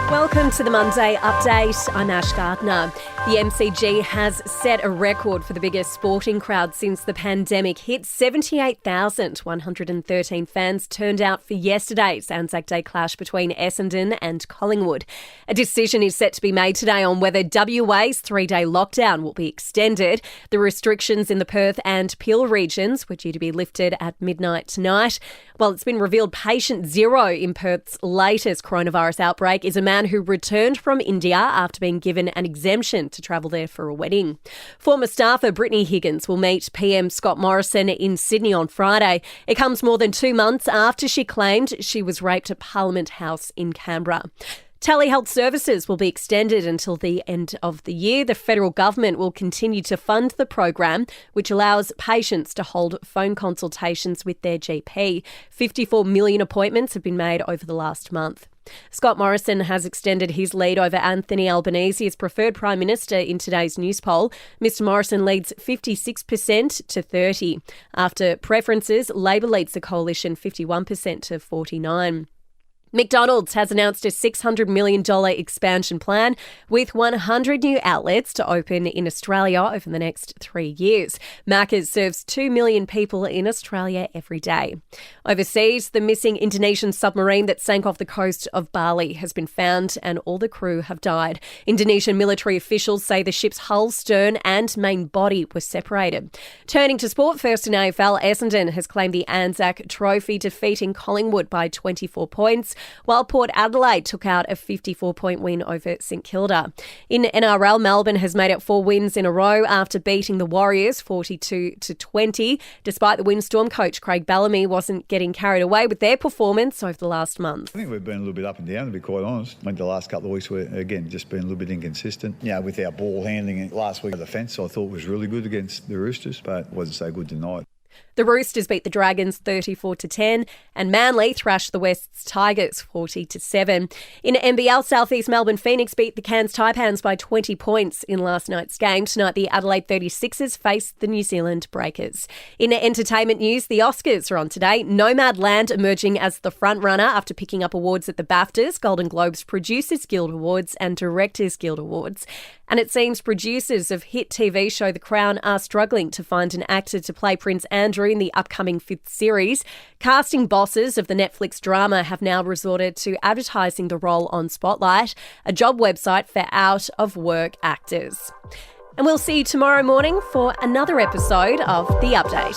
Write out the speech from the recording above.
Welcome to the Monday Update. I'm Ash Gardner. The MCG has set a record for the biggest sporting crowd since the pandemic hit. 78,113 fans turned out for yesterday's Anzac Day clash between Essendon and Collingwood. A decision is set to be made today on whether WA's 3-day lockdown will be extended. The restrictions in the Perth and Peel regions were due to be lifted at midnight tonight. Well, it's been revealed patient zero in Perth's latest coronavirus outbreak is a man who returned from India after being given an exemption to travel there for a wedding. Former staffer Brittany Higgins will meet PM Scott Morrison in Sydney on Friday. It comes more than 2 months after she claimed she was raped at Parliament House in Canberra. Telehealth services will be extended until the end of the year. The federal government will continue to fund the program, which allows patients to hold phone consultations with their GP. 54 million appointments have been made over the last month. Scott Morrison has extended his lead over Anthony Albanese as preferred Prime Minister in today's news poll. Mr Morrison leads 56% to 30%. After preferences, Labor leads the coalition 51% to 49%. McDonald's has announced a $600 million expansion plan with 100 new outlets to open in Australia over the next 3 years. Macca's serves 2 million people in Australia every day. Overseas, the missing Indonesian submarine that sank off the coast of Bali has been found and all the crew have died. Indonesian military officials say the ship's hull, stern and main body were separated. Turning to sport, first in AFL, Essendon has claimed the Anzac Trophy, defeating Collingwood by 24 points. While Port Adelaide took out a 54-point win over St Kilda. In NRL, Melbourne has made it 4 wins in a row after beating the Warriors 42-20. Despite the windstorm, coach Craig Bellamy wasn't getting carried away with their performance over the last month. I think we've been a little bit up and down, to be quite honest. I think the last couple of weeks we're, again, just been a little bit inconsistent. You know, with our ball handling last week on the fence, I thought was really good against the Roosters, but wasn't so good tonight. The Roosters beat the Dragons 34-10 and Manly thrashed the West's Tigers 40-7. In NBL, South East Melbourne Phoenix beat the Cairns Taipans by 20 points in last night's game. Tonight, the Adelaide 36ers face the New Zealand Breakers. In entertainment news, the Oscars are on today. Nomadland emerging as the frontrunner after picking up awards at the BAFTAs, Golden Globes, Producers Guild Awards and Directors Guild Awards. And it seems producers of hit TV show The Crown are struggling to find an actor to play Prince Andrew in the upcoming 5th series. Casting bosses of the Netflix drama have now resorted to advertising the role on Spotlight, a job website for out-of-work actors. And we'll see you tomorrow morning for another episode of The Update.